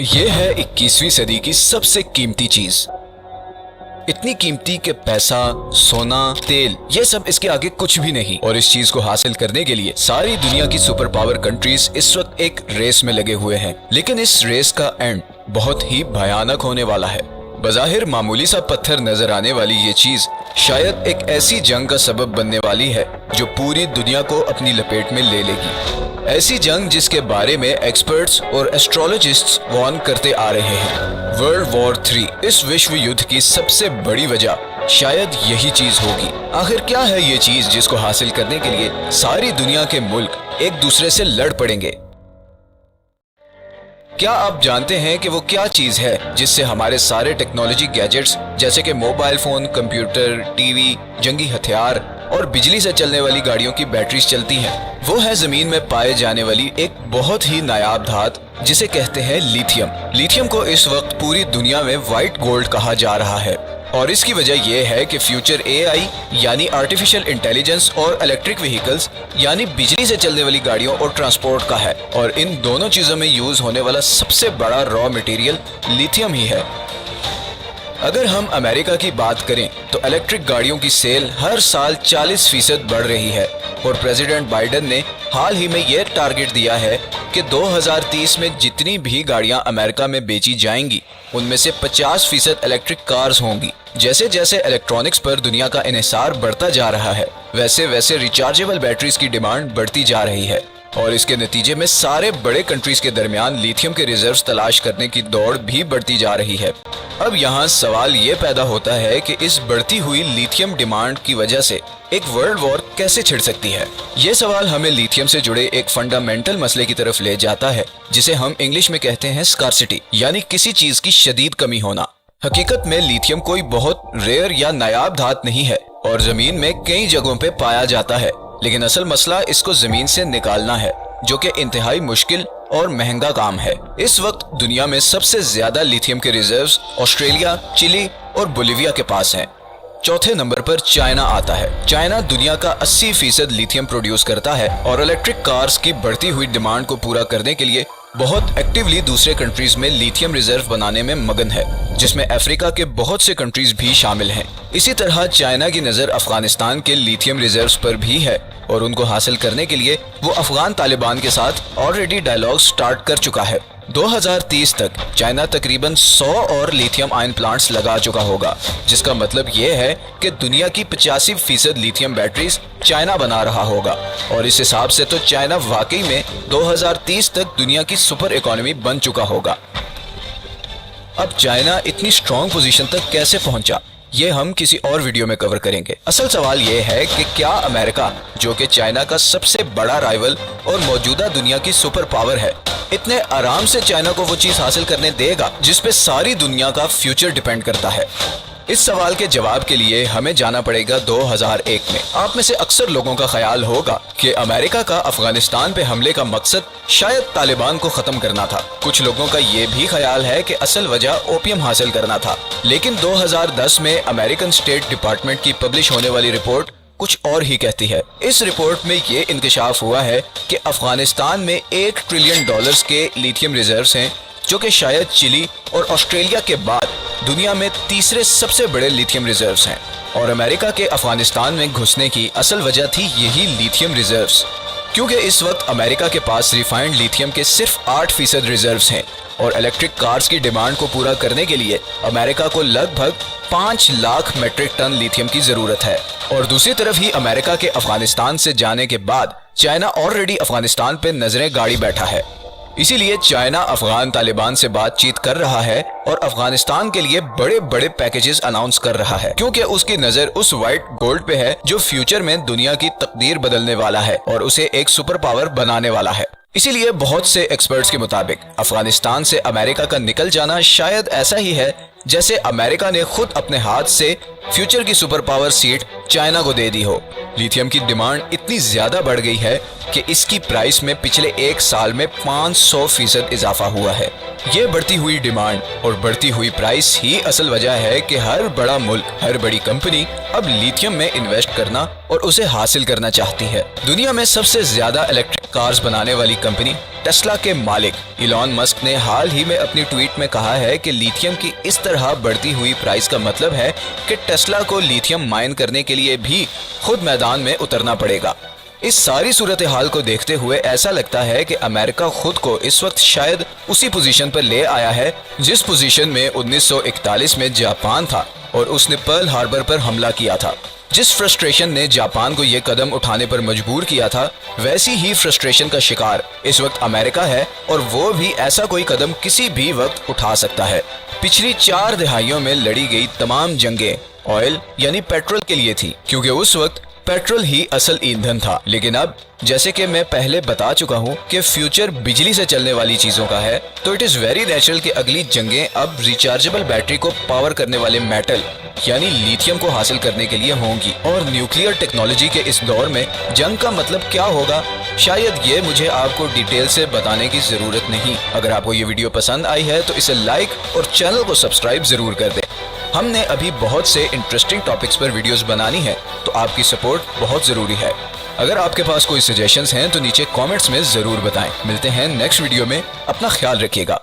ये है 21वीं सदी की सबसे कीमती चीज। इतनी कीमती कि पैसा, सोना, तेल ये सब इसके आगे कुछ भी नहीं। और इस चीज को हासिल करने के लिए सारी दुनिया की सुपर पावर कंट्रीज इस वक्त एक रेस में लगे हुए हैं। लेकिन इस रेस का एंड बहुत ही भयानक होने वाला है। बज़ाहिर मामूली सा पत्थर नजर आने वाली ये चीज शायद एक ऐसी जंग का सबब बनने वाली है जो पूरी दुनिया को अपनी लपेट में ले लेगी। ऐसी जंग जिसके बारे में एक्सपर्ट्स और एस्ट्रोलॉजिस्ट्स वार्न करते आ रहे हैं। वर्ल्ड वॉर 3 इस विश्व युद्ध की सबसे बड़ी वजह शायद यही चीज होगी। आखिर क्या है ये चीज जिसको हासिल करने के लिए सारी दुनिया के मुल्क एक दूसरे से लड़ पड़ेंगे? क्या आप जानते हैं कि वो क्या चीज है जिससे हमारे सारे टेक्नोलॉजी गैजेट्स जैसे कि मोबाइल फोन, कंप्यूटर, टीवी, जंगी हथियार और बिजली से चलने वाली गाड़ियों की बैटरीज चलती हैं? वो है जमीन में पाए जाने वाली एक बहुत ही नायाब धातु जिसे कहते हैं लिथियम। लिथियम को इस वक्त पूरी दुनिया में व्हाइट गोल्ड कहा जा रहा है और इसकी वजह यह है कि फ्यूचर एआई यानी आर्टिफिशियल इंटेलिजेंस और इलेक्ट्रिक व्हीकल्स यानी बिजली से चलने वाली गाड़ियों और ट्रांसपोर्ट का है। और इन दोनों चीजों में यूज होने वाला सबसे बड़ा रॉ मटेरियल लिथियम ही है। अगर हम अमेरिका की बात करें तो इलेक्ट्रिक गाड़ियों की सेल हर साल 40% बढ़ रही है और प्रेसिडेंट बाइडेन ने हाल ही में यह टारगेट दिया है कि 2030 में जितनी भी गाड़ियां अमेरिका में बेची जाएंगी उनमें से 50% इलेक्ट्रिक कार्स होंगी। जैसे जैसे इलेक्ट्रॉनिक्स पर दुनिया का इन्हिसार बढ़ता जा रहा है वैसे वैसे रिचार्जेबल बैटरीज की डिमांड बढ़ती जा रही है और इसके नतीजे में सारे बड़े कंट्रीज के दरमियान लिथियम के रिजर्व्स तलाश करने की दौड़ भी बढ़ती जा रही है। अब यहाँ सवाल ये पैदा होता है कि इस बढ़ती हुई लिथियम डिमांड की वजह से एक वर्ल्ड वॉर कैसे छिड़ सकती है। ये सवाल हमें लिथियम से जुड़े एक फंडामेंटल मसले की तरफ ले जाता है जिसे हम इंग्लिश में कहते हैं स्कार्सिटी, यानी किसी चीज की शदीद कमी होना। हकीकत में लिथियम कोई बहुत रेयर या नायाब धातु नहीं है और जमीन में कई जगहों पे पाया जाता है, लेकिन असल मसला इसको जमीन से निकालना है जो कि इंतहाई मुश्किल और महंगा काम है। इस वक्त दुनिया में सबसे ज्यादा लिथियम के रिजर्व्स ऑस्ट्रेलिया, चिली और बोलिविया के पास हैं। चौथे नंबर पर चाइना आता है। चाइना दुनिया का 80% लिथियम प्रोड्यूस करता है और इलेक्ट्रिक कार्स की बढ़ती हुई डिमांड को पूरा करने के लिए बहुत एक्टिवली दूसरे कंट्रीज में लिथियम रिजर्व बनाने में मगन है, जिसमें अफ्रीका के बहुत से कंट्रीज भी शामिल हैं। इसी तरह चाइना की नजर अफगानिस्तान के लिथियम रिजर्व्स पर भी है और उनको हासिल करने के लिए वो अफगान तालिबान के साथ ऑलरेडी डायलॉग स्टार्ट कर चुका है। 2030 तक चाइना तकरीबन 100 और लिथियम आयन प्लांट्स लगा चुका होगा, जिसका मतलब ये है कि दुनिया की 85% लिथियम बैटरीज चाइना बना रहा होगा। और इस हिसाब से तो चाइना वाकई में 2030 तक दुनिया की सुपर इकोनॉमी बन चुका होगा। अब चाइना इतनी स्ट्रॉन्ग पोजीशन तक कैसे पहुंचा, ये हम किसी और वीडियो में कवर करेंगे। असल सवाल ये है कि क्या अमेरिका, जो कि चाइना का सबसे बड़ा राइवल और मौजूदा दुनिया की सुपर पावर है, इतने आराम से चाइना को वो चीज हासिल करने देगा जिस पे सारी दुनिया का फ्यूचर डिपेंड करता है? इस सवाल के जवाब के लिए हमें जाना पड़ेगा 2001 में। आप में से अक्सर लोगों का ख्याल होगा कि अमेरिका का अफगानिस्तान पे हमले का मकसद शायद तालिबान को खत्म करना था। कुछ लोगों का ये भी ख्याल है कि असल वजह ओपियम हासिल करना था। लेकिन 2010 में अमेरिकन स्टेट डिपार्टमेंट की पब्लिश होने वाली रिपोर्ट कुछ और ही कहती है। इस रिपोर्ट में ये इंकशाफ हुआ है कि अफगानिस्तान में $1 ट्रिलियन के लिथियम रिजर्व्स हैं, जो कि शायद चिली और ऑस्ट्रेलिया के बाद दुनिया में तीसरे सबसे बड़े लिथियम रिजर्व्स हैं। और अमेरिका के अफगानिस्तान में घुसने की असल वजह थी यही लिथियम रिजर्व्स, क्योंकि इस वक्त अमेरिका के पास रिफाइंड लिथियम के सिर्फ 8% रिजर्व्स हैं और इलेक्ट्रिक कार्स की डिमांड को पूरा करने के लिए अमेरिका को लगभग 5 लाख मेट्रिक टन लिथियम की जरूरत है। और दूसरी तरफ ही अमेरिका के अफगानिस्तान से जाने के बाद चाइना ऑलरेडी अफगानिस्तान पे नजरें गाड़ी बैठा है। इसीलिए चाइना अफगान तालिबान से बातचीत कर रहा है और अफगानिस्तान के लिए बड़े बड़े पैकेजेस अनाउंस कर रहा है, क्योंकि उसकी नजर उस व्हाइट गोल्ड पे है जो फ्यूचर में दुनिया की तकदीर बदलने वाला है और उसे एक सुपर पावर बनाने वाला है। इसीलिए बहुत से एक्सपर्ट्स के मुताबिक अफगानिस्तान से अमेरिका का निकल जाना शायद ऐसा ही है जैसे अमेरिका ने खुद अपने हाथ से फ्यूचर की सुपर पावर सीट चाइना को दे दी हो। लिथियम की डिमांड इतनी ज्यादा बढ़ गई है कि इसकी प्राइस में पिछले 1 साल में 500% इजाफा हुआ है। ये बढ़ती हुई डिमांड और बढ़ती हुई प्राइस ही असल वजह है कि हर बड़ा मुल्क, हर बड़ी कंपनी अब लिथियम में इन्वेस्ट करना और उसे हासिल करना चाहती है। दुनिया में सबसे ज्यादा इलेक्ट्रिक कार्स बनाने वाली कंपनी टेस्ला के मालिक इलॉन मस्क ने हाल ही में अपनी ट्वीट में कहा है कि लिथियम की इस तरह बढ़ती हुई प्राइस का मतलब है कि टेस्ला को लिथियम माइन करने के लिए भी खुद मैदान में उतरना पड़ेगा। इस सारी सूरत हाल को देखते हुए ऐसा लगता है कि अमेरिका खुद को इस वक्त शायद उसी पोजीशन पर ले आया है जिस पोजीशन में 1941 में जापान था और उसने पर्ल हार्बर पर हमला किया था। जिस फ्रस्ट्रेशन ने जापान को ये कदम उठाने पर मजबूर किया था, वैसी ही फ्रस्ट्रेशन का शिकार इस वक्त अमेरिका है और वो भी ऐसा कोई कदम किसी भी वक्त उठा सकता है। पिछली 4 दहाइयों में लड़ी गई तमाम जंगें ऑयल यानी पेट्रोल के लिए थी, क्योंकि उस वक्त पेट्रोल ही असल ईंधन था। लेकिन अब जैसे कि मैं पहले बता चुका हूँ कि फ्यूचर बिजली से चलने वाली चीजों का है, तो इट इज वेरी नेचुरल कि अगली जंगें अब रिचार्जेबल बैटरी को पावर करने वाले मेटल यानी लिथियम को हासिल करने के लिए होंगी। और न्यूक्लियर टेक्नोलॉजी के इस दौर में जंग का मतलब क्या होगा, शायद ये मुझे आपको डिटेल से बताने की जरूरत नहीं। अगर आपको ये वीडियो पसंद आई है तो इसे लाइक और चैनल को सब्सक्राइब जरूर कर दें। हमने अभी बहुत से इंटरेस्टिंग टॉपिक्स पर वीडियोस बनानी है, तो आपकी सपोर्ट बहुत ज़रूरी है। अगर आपके पास कोई सजेशंस हैं तो नीचे कमेंट्स में ज़रूर बताएं। मिलते हैं नेक्स्ट वीडियो में, अपना ख्याल रखिएगा।